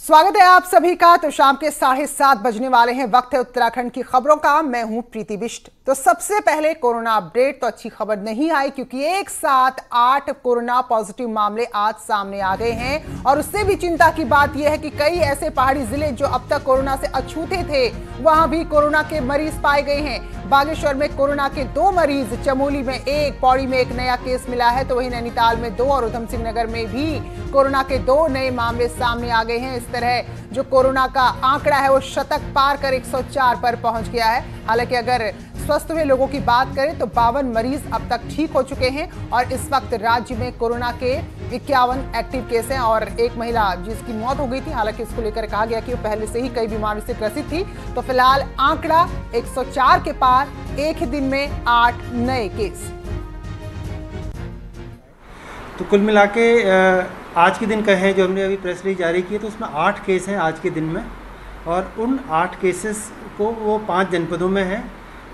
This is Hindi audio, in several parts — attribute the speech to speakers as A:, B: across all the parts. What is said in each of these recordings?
A: स्वागत है आप सभी का। तो शाम के 7:30 बजने वाले हैं। वक्त है उत्तराखंड की खबरों का। मैं हूं प्रीति बिष्ट। तो सबसे पहले कोरोना अपडेट। तो अच्छी खबर नहीं आई क्योंकि एक साथ 8 कोरोना पॉजिटिव मामले आज सामने आ गए हैं। और उससे भी चिंता की बात यह है कि कई ऐसे पहाड़ी जिले जो अब तक कोरोना से अछूते थे, वहां भी कोरोना के मरीज पाए गए हैं। बागेश्वर में कोरोना के 2 मरीज, चमोली में 1, पौड़ी में 1 नया केस मिला है। तो वहीं नैनीताल में 2 और उधम सिंह नगर में भी कोरोना के 2 नए मामले सामने आ गए हैं। इस तरह जो कोरोना का आंकड़ा है वो शतक पार कर 104 पर पहुंच गया है। हालांकि अगर स्वस्थ हुए लोगों की बात करें तो 52 मरीज अब तक ठीक हो चुके हैं और इस वक्त राज्य में कोरोना के 51 एक्टिव केस हैं और एक महिला जिसकी मौत हो गई थी। हालांकि इसको लेकर कहा गया कि वो पहले से ही कई बीमारियों से ग्रसित थी। तो फिलहाल आंकड़ा 104 के पार, एक ही दिन में 8 नए केस।
B: तो कुल मिला के आज के दिन का है जो हमने अभी प्रेस रिलीज जारी की है, तो उसमें 8 केस हैं आज के दिन में। और उन 8 केसेस को वो 5 जनपदों में हैं।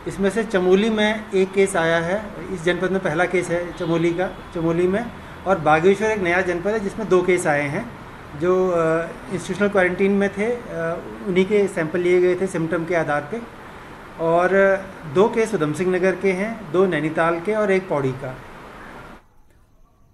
B: इसमें से चमोली में 1 केस आया है। इस जनपद में पहला केस है चमोली में। और बागेश्वर एक नया जनपद है जिसमें 2 केस आए हैं जो इंस्टीट्यूशनल क्वारंटीन में थे। उन्हीं के सैंपल लिए गए थे सिम्टम के आधार पे। और 2 केस उधम सिंह नगर के हैं, 2 नैनीताल के और 1 पौड़ी का।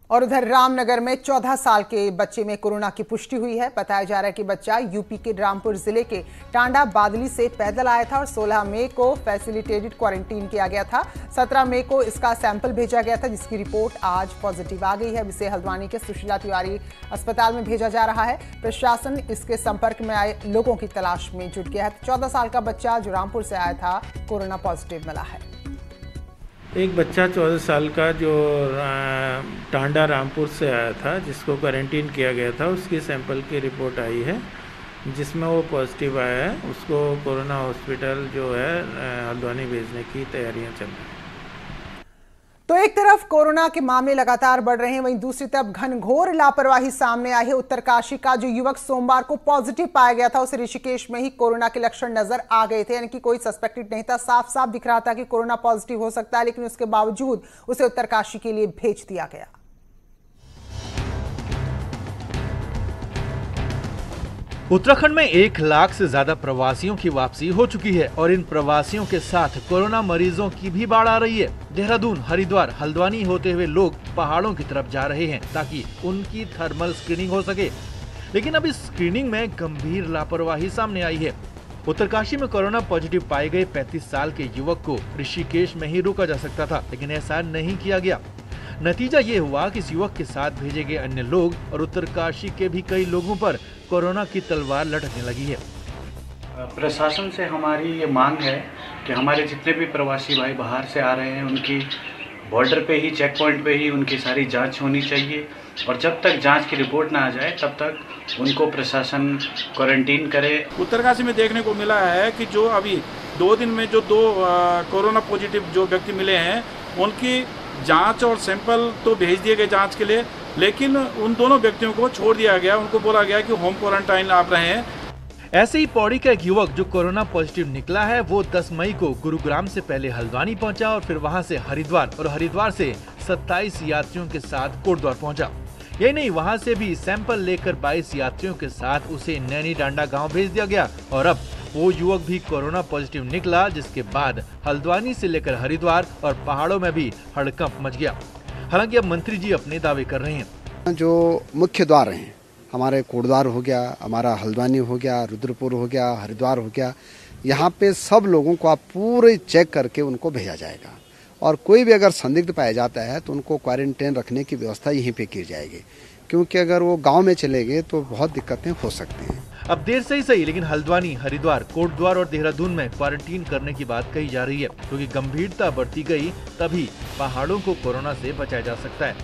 A: और उधर रामनगर में 14 साल के बच्चे में कोरोना की पुष्टि हुई है। बताया जा रहा है कि बच्चा यूपी के रामपुर जिले के टांडा बादली से पैदल आया था और 16 मई को फैसिलिटेटेड क्वारंटीन किया गया था। 17 मई को इसका सैंपल भेजा गया था जिसकी रिपोर्ट आज पॉजिटिव आ गई है। अब इसे हल्द्वानी के सुशीला तिवारी अस्पताल में भेजा जा रहा है। प्रशासन इसके संपर्क में आए लोगों की तलाश में जुट गया है। 14 साल का बच्चा जो रामपुर से आया था कोरोना पॉजिटिव मिला है।
C: एक बच्चा 14 साल का जो टांडा रामपुर से आया था जिसको क्वारंटीन किया गया था, उसकी सैंपल की रिपोर्ट आई है जिसमें वो पॉजिटिव आया है। उसको कोरोना हॉस्पिटल जो है हल्द्वानी भेजने की तैयारियां चल रही हैं।
A: तो एक तरफ कोरोना के मामले लगातार बढ़ रहे हैं, वहीं दूसरी तरफ घनघोर लापरवाही सामने आई है। उत्तरकाशी का जो युवक सोमवार को पॉजिटिव पाया गया था, उसे ऋषिकेश में ही कोरोना के लक्षण नजर आ गए थे। यानी कि कोई सस्पेक्टेड नहीं था, साफ साफ दिख रहा था कि कोरोना पॉजिटिव हो सकता है, लेकिन उसके बावजूद उसे उत्तरकाशी के लिए भेज दिया गया।
D: उत्तराखंड में 1 लाख से ज्यादा प्रवासियों की वापसी हो चुकी है और इन प्रवासियों के साथ कोरोना मरीजों की भी बाढ़ आ रही है। देहरादून, हरिद्वार, हल्द्वानी होते हुए लोग पहाड़ों की तरफ जा रहे हैं ताकि उनकी थर्मल स्क्रीनिंग हो सके। लेकिन अब इस स्क्रीनिंग में गंभीर लापरवाही सामने आई है। उत्तरकाशी में कोरोना पॉजिटिव पाए गए 35 साल के युवक को ऋषिकेश में ही रोका जा सकता था, लेकिन ऐसा नहीं किया गया। नतीजा ये हुआ कि इस युवक के साथ भेजे गए अन्य लोग और उत्तरकाशी के भी कई लोगों पर कोरोना की तलवार लटकने लगी है।
E: प्रशासन से हमारी ये मांग है कि हमारे जितने भी प्रवासी भाई बाहर से आ रहे हैं उनकी बॉर्डर पे ही, चेक पॉइंट पे ही उनकी सारी जांच होनी चाहिए। और जब तक जांच की रिपोर्ट ना आ जाए तब तक उनको प्रशासन क्वारंटीन करे।
F: उत्तरकाशी में देखने को मिला है कि जो अभी 2 दिन में जो 2 कोरोना पॉजिटिव जो व्यक्ति मिले हैं उनकी जांच और सैंपल तो भेज दिए गए जांच के लिए, लेकिन उन दोनों व्यक्तियों को छोड़ दिया गया। उनको बोला गया कि होम क्वारंटाइन आप रहे हैं।
D: ऐसे ही पौड़ी का एक युवक जो कोरोना पॉजिटिव निकला है, वो 10 मई को गुरुग्राम से पहले हल्द्वानी पहुंचा और फिर वहां से हरिद्वार और हरिद्वार से 27 यात्रियों के साथ कोटद्वार पहुंचा। यही नहीं, वहां से भी सैंपल लेकर 22 यात्रियों के साथ उसे नैनी डांडा गाँव भेज दिया गया और अब वो युवक भी कोरोना पॉजिटिव निकला, जिसके बाद हल्द्वानी से लेकर हरिद्वार और पहाड़ों में भी हड़कंप मच गया। हालांकि अब मंत्री जी अपने दावे कर रहे हैं।
G: जो मुख्य द्वार हैं, हमारे कोटद्वार हो गया, हमारा हल्द्वानी हो गया, रुद्रपुर हो गया, हरिद्वार हो गया, यहाँ पे सब लोगों को आप पूरे चेक करके उनको भेजा जाएगा। और कोई भी अगर संदिग्ध पाया जाता है तो उनको क्वारंटाइन रखने की व्यवस्था यहीं पे की जाएगी, क्योंकि अगर वो गाँव में चले गए तो बहुत दिक्कतें हो सकती हैं।
D: अब देर से ही सही, लेकिन हल्द्वानी, हरिद्वार, कोटद्वार और देहरादून में क्वारंटीन करने की बात कही जा रही है, क्योंकि गंभीरता बढ़ती गई तभी पहाड़ों को कोरोना से बचाया जा सकता है।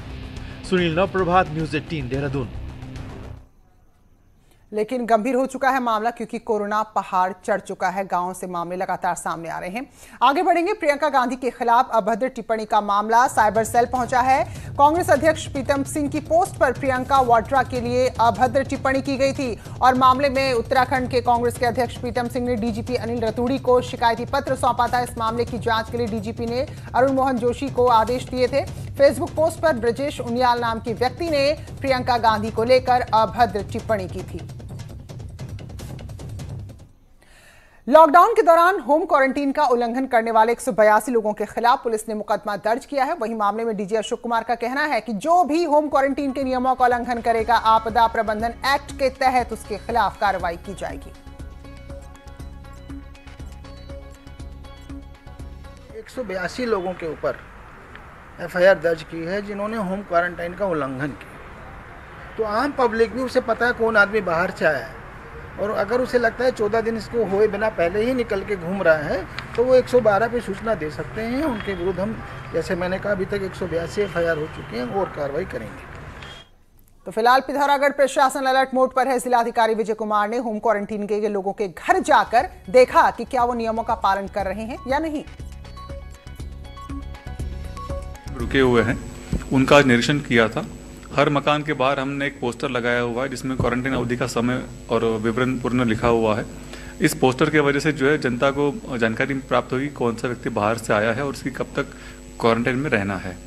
D: सुनील नवप्रभात, न्यूज़ 18 देहरादून।
A: लेकिन गंभीर हो चुका है मामला क्योंकि कोरोना पहाड़ चढ़ चुका है। गांव से मामले लगातार सामने आ रहे हैं। आगे बढ़ेंगे। प्रियंका गांधी के खिलाफ अभद्र टिप्पणी का मामला साइबर सेल पहुंचा है। कांग्रेस अध्यक्ष प्रीतम सिंह की पोस्ट पर प्रियंका वाड्रा के लिए अभद्र टिप्पणी की गई थी और मामले में उत्तराखंड के कांग्रेस के अध्यक्ष प्रीतम सिंह ने डीजीपी अनिल रतूड़ी को शिकायती पत्र सौंपा था। इस मामले की जांच के लिए डीजीपी ने अरुण मोहन जोशी को आदेश दिए थे। फेसबुक पोस्ट पर ब्रजेश उनियाल नाम के व्यक्ति ने प्रियंका गांधी को लेकर अभद्र टिप्पणी की थी। लॉकडाउन के दौरान होम क्वारंटीन का उल्लंघन करने वाले 182 लोगों के खिलाफ पुलिस ने मुकदमा दर्ज किया है। वहीं मामले में डीजी अशोक कुमार का कहना है कि जो भी होम क्वारंटीन के नियमों का उल्लंघन करेगा, आपदा प्रबंधन एक्ट के तहत उसके खिलाफ कार्रवाई की जाएगी।
H: 182 लोगों के ऊपर एफआईआर दर्ज की है जिन्होंने होम क्वारंटाइन का उल्लंघन किया। तो आम पब्लिक भी उसे पता है कौन आदमी बाहर से आया है, और अगर उसे लगता है 14 दिन इसको हुए बिना पहले ही निकल के घूम रहा है तो वो 112 पे सूचना दे सकते हैं। उनके विरुद्ध हम, जैसे मैंने कहा, अभी तक 182 एफआईआर हो चुकी हैं और कार्रवाई करेंगे।
A: तो फिलहाल पिथौरागढ़ प्रशासन अलर्ट मोड पर है। जिलाधिकारी विजय कुमार ने होम क्वारंटीन के लोगों के घर जाकर देखा कि क्या वो नियमों का पालन कर रहे हैं या नहीं।
I: रुके हुए हैं, उनका निरीक्षण किया था। हर मकान के बाहर हमने एक पोस्टर लगाया हुआ है जिसमें क्वारंटाइन अवधि का समय और विवरण पूर्ण लिखा हुआ है। इस पोस्टर की वजह से जो है जनता को जानकारी प्राप्त होगी कौन सा व्यक्ति बाहर से आया है और उसकी कब तक क्वारंटाइन में रहना है।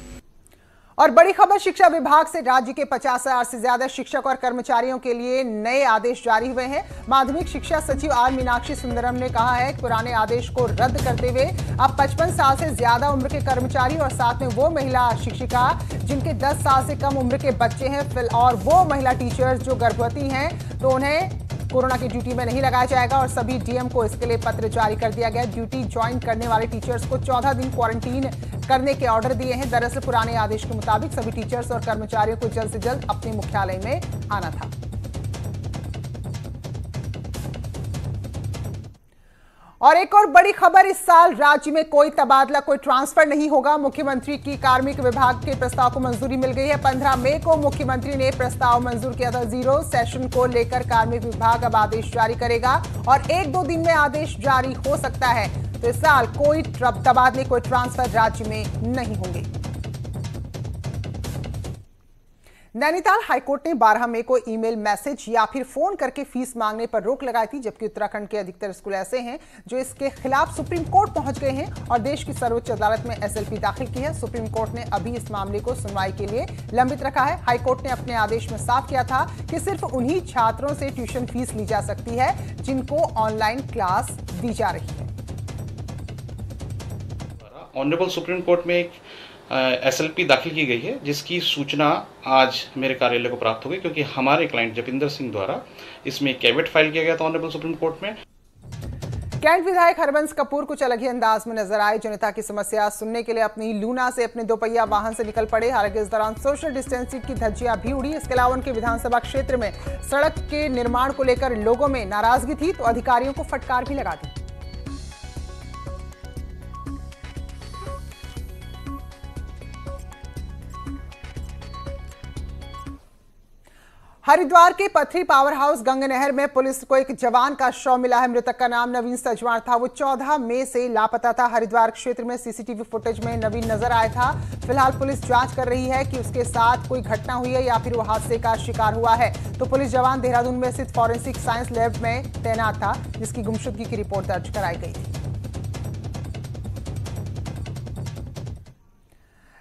A: और बड़ी खबर, शिक्षा विभाग से राज्य के 50,000 से ज्यादा शिक्षक और कर्मचारियों के लिए नए आदेश जारी हुए हैं। माध्यमिक शिक्षा सचिव आर मीनाक्षी सुंदरम ने कहा है कि पुराने आदेश को रद्द करते हुए अब 55 साल से ज्यादा उम्र के कर्मचारी और साथ में वो महिला शिक्षिका जिनके 10 साल से कम उम्र के बच्चे हैं और वो महिला टीचर्स जो गर्भवती हैं, तो उन्हें कोरोना की ड्यूटी में नहीं लगाया जाएगा। और सभी डीएम को इसके लिए पत्र जारी कर दिया गया। ड्यूटी ज्वाइन करने वाले टीचर्स को 14 दिन क्वारंटीन करने के ऑर्डर दिए हैं। दरअसल पुराने आदेश के मुताबिक सभी टीचर्स और कर्मचारियों को जल्द से जल्द अपने मुख्यालय में आना था। और एक और बड़ी खबर, इस साल राज्य में कोई तबादला, कोई ट्रांसफर नहीं होगा। मुख्यमंत्री की कार्मिक विभाग के प्रस्ताव को मंजूरी मिल गई है। 15 मई को मुख्यमंत्री ने प्रस्ताव मंजूर किया था। 0 सेशन को लेकर कार्मिक विभाग अब आदेश जारी करेगा और 1-2 दिन में आदेश जारी हो सकता है। तो इस साल कोई तबादले, कोई ट्रांसफर राज्य में नहीं होंगे। नैनीताल हाईकोर्ट ने 12 मई को ईमेल, मैसेज या फिर फोन करके फीस मांगने पर रोक लगाई थी, जबकि उत्तराखंड के अधिकतर स्कूल ऐसे हैं जो इसके खिलाफ सुप्रीम कोर्ट पहुंच गए हैं और देश की सर्वोच्च अदालत में एसएलपी दाखिल की है। सुप्रीम कोर्ट ने अभी इस मामले को सुनवाई के लिए लंबित रखा है। हाईकोर्ट ने अपने आदेश में साफ किया था कि सिर्फ उन्हीं छात्रों से ट्यूशन फीस ली जा सकती है जिनको ऑनलाइन क्लास दी जा रही है।
J: ऑनरेबल सुप्रीम कोर्ट में एक एसएलपी दाखिल की गई है जिसकी सूचना आज मेरे कार्यालय को प्राप्त हो गई, क्योंकि हमारे क्लाइंट जपिंदर सिंह द्वारा इसमें कैवेट फाइल किया गया था ऑनरेबल सुप्रीम कोर्ट में।
A: कैंट विधायक हरबंस कपूर कुछ अलग ही अंदाज में नजर आए। जनता की समस्या सुनने के लिए अपनी लूना से अपने 2 पहिया वाहन से निकल पड़े। हालांकि इस दौरान सोशल डिस्टेंसिंग की धज्जियां भी उड़ी। इसके अलावा उनके विधानसभा क्षेत्र में सड़क के निर्माण को लेकर लोगों में नाराजगी थी, तो अधिकारियों को फटकार भी लगा दी। हरिद्वार के पथरी पावर हाउस गंगनहर में पुलिस को एक जवान का शव मिला है। मृतक का नाम नवीन सजवार था। वो 14 मई से लापता था। हरिद्वार क्षेत्र में सीसीटीवी फुटेज में नवीन नजर आया था। फिलहाल पुलिस जांच कर रही है कि उसके साथ कोई घटना हुई है या फिर वो हादसे का शिकार हुआ है। तो पुलिस जवान देहरादून में स्थित फॉरेंसिक साइंस लैब में तैनात था, जिसकी गुमशुदगी की रिपोर्ट दर्ज कराई गई थी।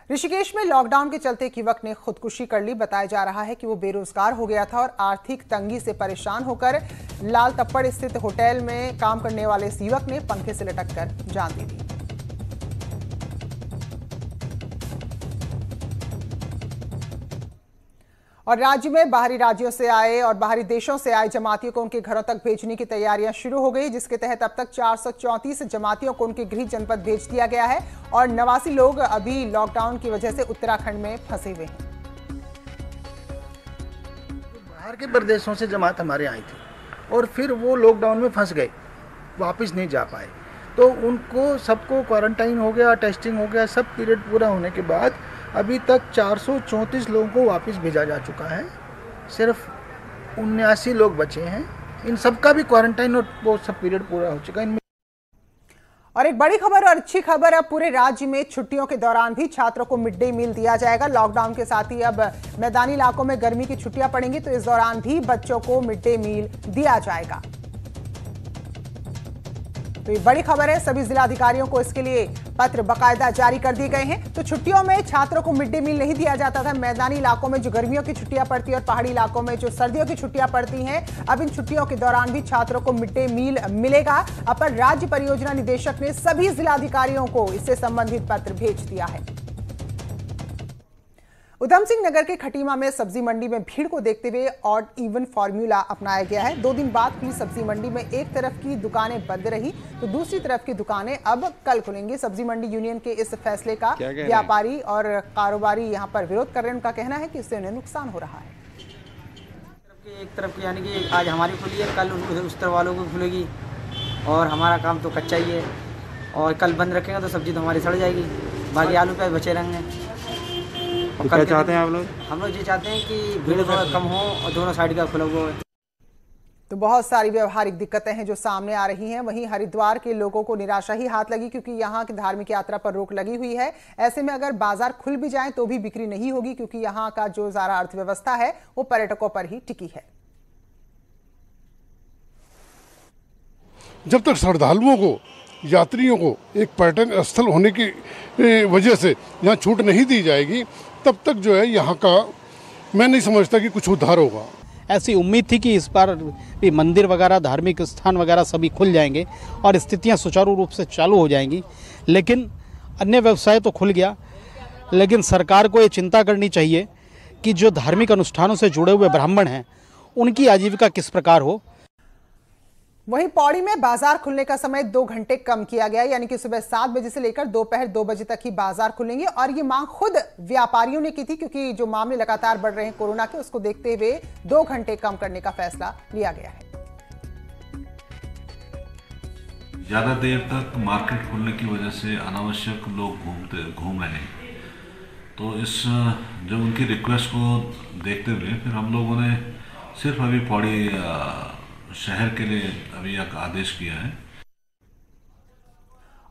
A: ऋषिकेश में लॉकडाउन के चलते एक युवक ने खुदकुशी कर ली। बताया जा रहा है कि वो बेरोजगार हो गया था और आर्थिक तंगी से परेशान होकर लाल तप्पड़ स्थित होटल में काम करने वाले इस युवक ने पंखे से लटककर जान दे दी। और राज्य में बाहरी राज्यों से आए और बाहरी देशों से आए जमातियों को उनके घरों तक भेजने की तैयारियां शुरू हो गई, जिसके तहत अब तक 434 जमातियों को उनके गृह जनपद भेज दिया गया है और 89 लोग अभी लॉकडाउन की वजह से उत्तराखंड में फंसे हुए हैं।
H: बाहर के प्रदेशों से जमात हमारे आई थी और फिर वो लॉकडाउन में फंस गए, वापस नहीं जा पाए, तो उनको सबको क्वारंटाइन हो गया, टेस्टिंग हो गया। सब पीरियड पूरा होने के बाद अभी तक 434 लोगों को वापस भेजा जा चुका है। सिर्फ 79 लोग बचे हैं। इन सबका भी क्वारंटाइन और वो सब पीरियड पूरा हो चुका है। इनमें
A: और एक बड़ी खबर और अच्छी खबर, अब पूरे राज्य में छुट्टियों के दौरान भी छात्रों को मिड डे मील दिया जाएगा। लॉकडाउन के साथ ही अब मैदानी इलाकों में गर्मी की छुट्टियां पड़ेंगी, तो इस दौरान भी बच्चों को मिड डे मील दिया जाएगा। तो ये बड़ी खबर है, सभी जिलाधिकारियों को इसके लिए पत्र बाकायदा जारी कर दिए गए हैं। तो छुट्टियों में छात्रों को मिड डे मील नहीं दिया जाता था। मैदानी इलाकों में जो गर्मियों की छुट्टियां पड़ती है और पहाड़ी इलाकों में जो सर्दियों की छुट्टियां पड़ती हैं, अब इन छुट्टियों के दौरान भी छात्रों को मिड डे मील मिलेगा। अपर राज्य परियोजना निदेशक ने सभी जिलाधिकारियों को इससे संबंधित पत्र भेज दिया है। उधम सिंह नगर के खटीमा में सब्जी मंडी में भीड़ को देखते हुए ऑड इवन फॉर्मूला अपनाया गया है। 2 दिन बाद खुली सब्जी मंडी में एक तरफ की दुकानें बंद रही तो दूसरी तरफ की दुकानें अब कल खुलेंगी। सब्जी मंडी यूनियन के इस फैसले का व्यापारी और कारोबारी यहां पर विरोध कर रहे हैं। उनका कहना है कि इससे उन्हें नुकसान हो रहा है।
K: एक तरफ की यानी कि आज हमारी खुली है, कल उस तरफ वालों को खुलेगी और हमारा काम तो कच्चा ही है। और कल बंद रखेंगे तो सब्जी तो हमारी सड़ जाएगी, बाकी आलू प्याज बचे रहेंगे।
L: तो क्या चाहते हैं आप लोग?
K: हम लोग ये चाहते हैं कि भीड़ थोड़ा कम हो और दोनों साइड का खुला हुआ है।
A: तो बहुत सारी व्यवहारिक दिक्कतें हैं जो सामने आ रही हैं। वहीं हरिद्वार के लोगों को निराशा ही हाथ लगी क्योंकि यहाँ की धार्मिक यात्रा पर रोक लगी हुई है। ऐसे में अगर बाजार खुल भी जाएं तो भी बिक्री नहीं होगी क्योंकि यहाँ का जो सारा अर्थव्यवस्था है वो पर्यटकों पर ही टिकी है।
M: जब तक श्रद्धालुओं को, यात्रियों को एक पर्यटन स्थल होने की वजह से यहाँ छूट नहीं दी जाएगी, तब तक जो है यहाँ का मैं नहीं समझता कि कुछ उद्धार होगा।
L: ऐसी उम्मीद थी कि इस बार भी मंदिर वगैरह, धार्मिक स्थान वगैरह सभी खुल जाएंगे और स्थितियाँ सुचारू रूप से चालू हो जाएंगी, लेकिन अन्य व्यवसाय तो खुल गया। लेकिन सरकार को ये चिंता करनी चाहिए कि जो धार्मिक अनुष्ठानों से जुड़े हुए ब्राह्मण हैं उनकी आजीविका किस प्रकार हो।
A: वहीं पौड़ी में बाजार खुलने का समय 2 घंटे कम किया गया, यानी कि सुबह 7 बजे से लेकर दोपहर 2 बजे तक ही बाजार खुलेंगे। और ये मांग खुद व्यापारियों ने की थी क्योंकि जो मामले लगातार बढ़ रहे हैं कोरोना के, उसको देखते हुए 2 घंटे कम करने का फैसला लिया गया है।
N: ज्यादा देर तक मार्केट खुलने की वजह से अनावश्यक लोग घूम रहे हैं, तो इस जब उनकी रिक्वेस्ट को देखते हुए फिर हम लोगों ने सिर्फ अभी पौड़ी शहर के लिए अभी एक आदेश किया है।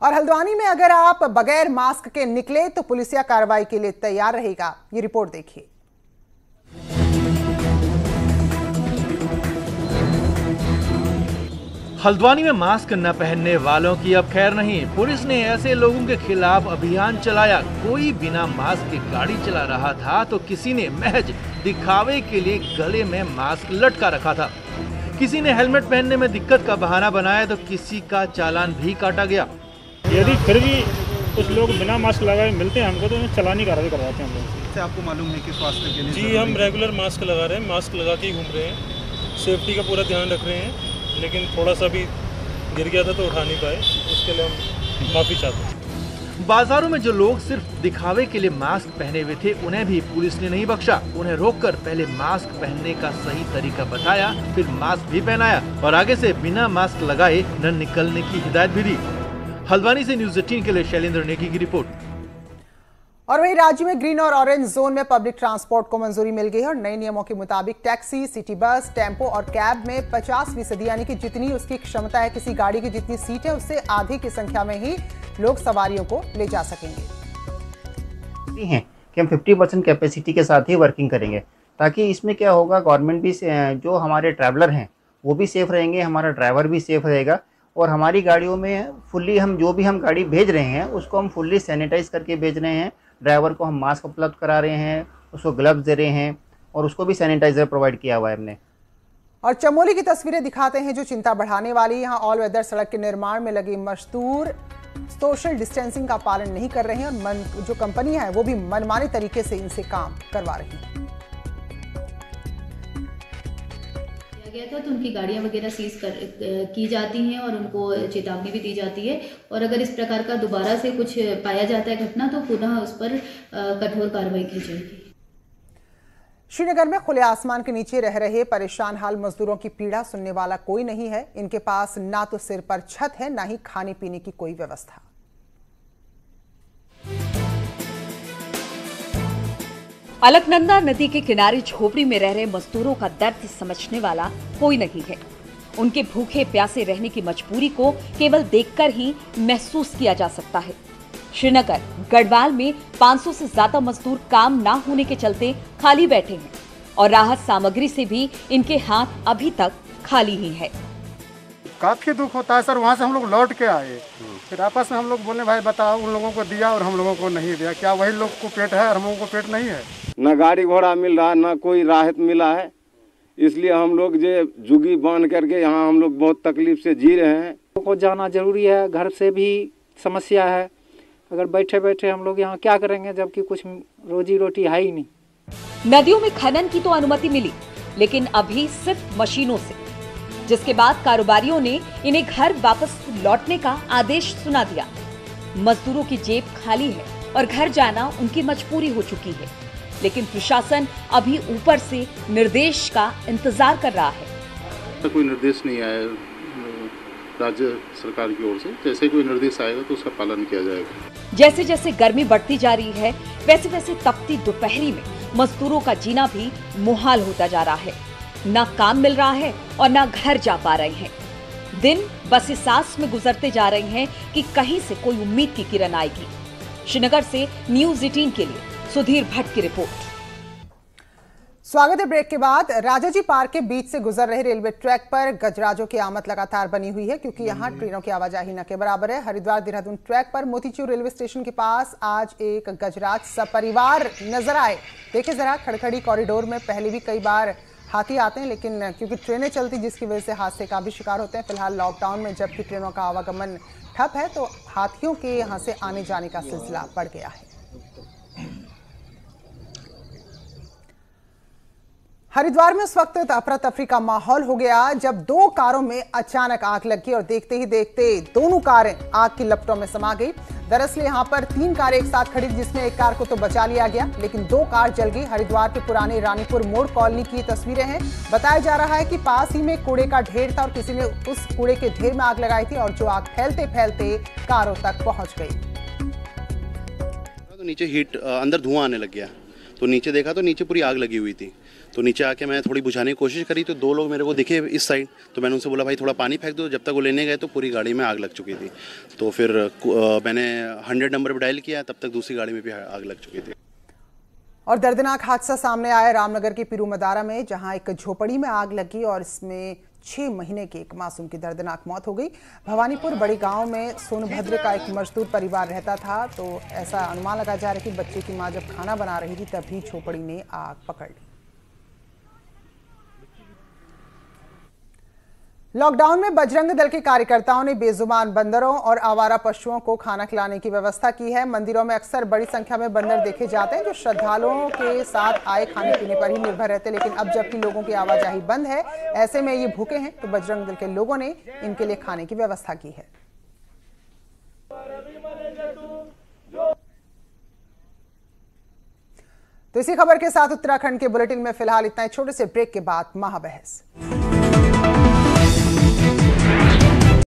A: और हल्द्वानी में अगर आप बगैर मास्क के निकले तो पुलिसिया कार्रवाई के लिए तैयार रहेगा। ये रिपोर्ट देखिए।
D: हल्द्वानी में मास्क न पहनने वालों की अब खैर नहीं। पुलिस ने ऐसे लोगों के खिलाफ अभियान चलाया। कोई बिना मास्क के गाड़ी चला रहा था तो किसी ने महज दिखावे के लिए गले में मास्क लटका रखा था। किसी ने हेलमेट पहनने में दिक्कत का बहाना बनाया तो किसी का चालान भी काटा गया।
O: यदि फिर भी कुछ लोग बिना मास्क लगाए मिलते हैं हमको तो उन्हें चालानी कार्रवाई करवाते हैं हम लोग।
P: इससे आपको मालूम है कि स्वास्थ्य के लिए
O: जी हम रेगुलर मास्क लगा रहे हैं, मास्क लगा के ही घूम रहे हैं, सेफ्टी का पूरा ध्यान रख रहे हैं। लेकिन थोड़ा सा भी गिर गया था तो उठा नहीं पाए, उसके लिए हम माफ़ी चाहते हैं।
D: बाजारों में जो लोग सिर्फ दिखावे के लिए मास्क पहने हुए थे उन्हें भी पुलिस ने नहीं बख्शा। उन्हें रोककर पहले मास्क पहनने का सही तरीका बताया, फिर मास्क भी पहनाया और आगे से बिना मास्क लगाए न निकलने की हिदायत भी दी। हल्द्वानी से न्यूज़ 18 के लिए शैलेंद्र नेगी की रिपोर्ट।
A: और वहीं राज्य में ग्रीन और ऑरेंज जोन में पब्लिक ट्रांसपोर्ट को मंजूरी मिल गई है और नए नियमों के मुताबिक टैक्सी, सिटी बस, टेम्पो और कैब में 50% यानी कि जितनी उसकी क्षमता है, किसी गाड़ी की जितनी सीट है उससे आधी की संख्या में ही लोग सवारियों को ले जा सकेंगे।
Q: हैं कि हम 50% कैपेसिटी के साथ ही वर्किंग करेंगे, ताकि इसमें क्या होगा, गवर्नमेंट भी जो हमारे ट्रैवलर हैं वो भी सेफ रहेंगे, हमारा ड्राइवर भी सेफ रहेगा और हमारी गाड़ियों में फुल्ली हम जो भी हम गाड़ी भेज रहे हैं उसको हम फुल्ली सैनिटाइज करके भेज रहे हैं। ड्राइवर को हम मास्क उपलब्ध करा रहे हैं, उसको ग्लव्स दे रहे हैं और उसको भी सैनिटाइजर प्रोवाइड किया हुआ है हमने।
A: और चमोली की तस्वीरें दिखाते हैं जो चिंता बढ़ाने वाली। यहाँ ऑल वेदर सड़क के निर्माण में लगे मजदूर सोशल डिस्टेंसिंग का पालन नहीं कर रहे हैं और जो कंपनियां हैं वो भी मनमाने तरीके से इनसे काम करवा रही हैं।
R: गया था तो उनकी गाड़ियां वगैरह सीज की जाती हैं और उनको चेतावनी भी दी जाती है और अगर इस प्रकार का दोबारा से कुछ पाया जाता है घटना तो पुनः उस पर कठोर कार्रवाई की जाएगी।
A: श्रीनगर में खुले आसमान के नीचे रह रहे परेशान हाल मजदूरों की पीड़ा सुनने वाला कोई नहीं है। इनके पास ना तो सिर पर छत है, ना ही खाने पीने की कोई व्यवस्था।
S: अलकनंदा नदी के किनारे झोपड़ी में रह रहे मजदूरों का दर्द समझने वाला कोई नहीं है। उनके भूखे प्यासे रहने की मजबूरी को केवल देखकर ही महसूस किया जा सकता है। श्रीनगर गढ़वाल में 500 से ज्यादा मजदूर काम ना होने के चलते खाली बैठे हैं और राहत सामग्री से भी इनके हाथ अभी तक खाली ही है।
P: काफ़ी दुख होता है सर। वहाँ से हम लोग लौट के आए, फिर आपस में हम लोग बोले भाई बताओ, उन लोगों को दिया और हम लोगों को नहीं दिया, क्या वही लोग को पेट है और हम लोगों को पेट नहीं है?
T: न गाड़ी घोड़ा मिल रहा, न कोई राहत मिला है, इसलिए हम लोग जो जुगी बांध करके यहाँ हम लोग बहुत तकलीफ से जी रहे हैं।
U: को जाना जरूरी है, घर से भी समस्या है, अगर बैठे बैठे हम लोग यहाँ क्या करेंगे जबकि कुछ रोजी रोटी है ही नहीं।
S: नदियों में खनन की तो अनुमति मिली, लेकिन अभी सिर्फ मशीनों से, जिसके बाद कारोबारियों ने इन्हें घर वापस लौटने का आदेश सुना दिया। मजदूरों की जेब खाली है और घर जाना उनकी मजबूरी हो चुकी है, लेकिन प्रशासन अभी ऊपर से निर्देश का इंतजार कर रहा है।
V: कोई निर्देश नहीं आया राज्य सरकार की ओर से, जैसे कोई निर्देश आएगा तो उसका पालन किया जाएगा।
S: जैसे जैसे गर्मी बढ़ती जा रही है, वैसे वैसे तपती दोपहरी में मजदूरों का जीना भी मुहाल होता जा रहा है। ना काम मिल रहा है और ना घर जा पा रहे हैं। दिन बस इस आस में गुजरते जा रहे हैं कि कहीं से कोई उम्मीद की किरण आएगी। श्रीनगर से न्यूज़ 18 के लिए सुधीर भट्ट की रिपोर्ट।
A: स्वागत है ब्रेक के बाद। राजाजी पार्क के बीच से गुजर रहे रेलवे ट्रैक पर गजराजों की आमद लगातार बनी हुई है, क्योंकि यहां ट्रेनों की आवाजाही न के बराबर है। हरिद्वार देहरादून ट्रैक पर मोतीचूर रेलवे स्टेशन के पास आज एक गजराज सपरिवार नजर आए। देखिए जरा, खड़खड़ी कॉरिडोर में पहले भी कई बार हाथी आते हैं, लेकिन क्योंकि ट्रेनें चलती जिसकी वजह से हादसे का भी शिकार होते हैं। फिलहाल लॉकडाउन में जबकि ट्रेनों का आवागमन ठप है, तो हाथियों के यहाँ से आने जाने का सिलसिला बढ़ गया है। हरिद्वार में उस वक्त अफरा तफरी का माहौल हो गया जब दो कारों में अचानक आग लगी और देखते ही देखते दोनों कारें आग की लपटों में समा गई। दरअसल यहां पर 3 कारें एक साथ खड़ी, जिसमें एक कार को तो बचा लिया गया, लेकिन 2 कार जल गई। हरिद्वार के पुराने रानीपुर मोड़ कॉलोनी की तस्वीरें हैं। बताया जा रहा है कि पास ही में कूड़े का ढेर था और किसी ने उस कूड़े के ढेर में आग लगाई थी और जो आग फैलते फैलते कारों तक पहुंच गई।
W: तो नीचे हीट, अंदर धुआं आने लग गया, तो नीचे देखा तो नीचे पूरी आग लगी हुई थी। तो नीचे आके मैं थोड़ी बुझाने की कोशिश करी तो 2 लोग मेरे को दिखे इस साइड, तो मैंने उनसे बोला भाई थोड़ा पानी फेंक दो। जब तक वो लेने गए तो पूरी गाड़ी में आग लग चुकी थी। तो फिर मैंने 100 नंबर पर डायल किया, तब तक दूसरी गाड़ी में भी आग लग चुकी थी।
A: और दर्दनाक हादसा सामने आया रामनगर के पिरूमदारा में, जहां एक झोपड़ी में आग लगी और इसमें 6 महीने के एक मासूम की दर्दनाक मौत हो गई। भवानीपुर बड़ी गांव में सोनभद्र का एक मजदूर परिवार रहता था, तो ऐसा अनुमान लगाया जा रहा है कि बच्चे की मां जब खाना बना रही थी तभी झोपड़ी ने आग पकड़ ली। लॉकडाउन में बजरंग दल के कार्यकर्ताओं ने बेजुबान बंदरों और आवारा पशुओं को खाना खिलाने की व्यवस्था की है। मंदिरों में अक्सर बड़ी संख्या में बंदर देखे जाते हैं जो श्रद्धालुओं के साथ आए खाने पीने पर ही निर्भर रहते हैं, लेकिन अब जबकि लोगों की आवाजाही बंद है, ऐसे में ये भूखे हैं, तो बजरंग दल के लोगों ने इनके लिए खाने की व्यवस्था की है। तो इसी खबर के साथ उत्तराखंड के बुलेटिन में फिलहाल इतना ही। छोटे से ब्रेक के बाद महाबहस।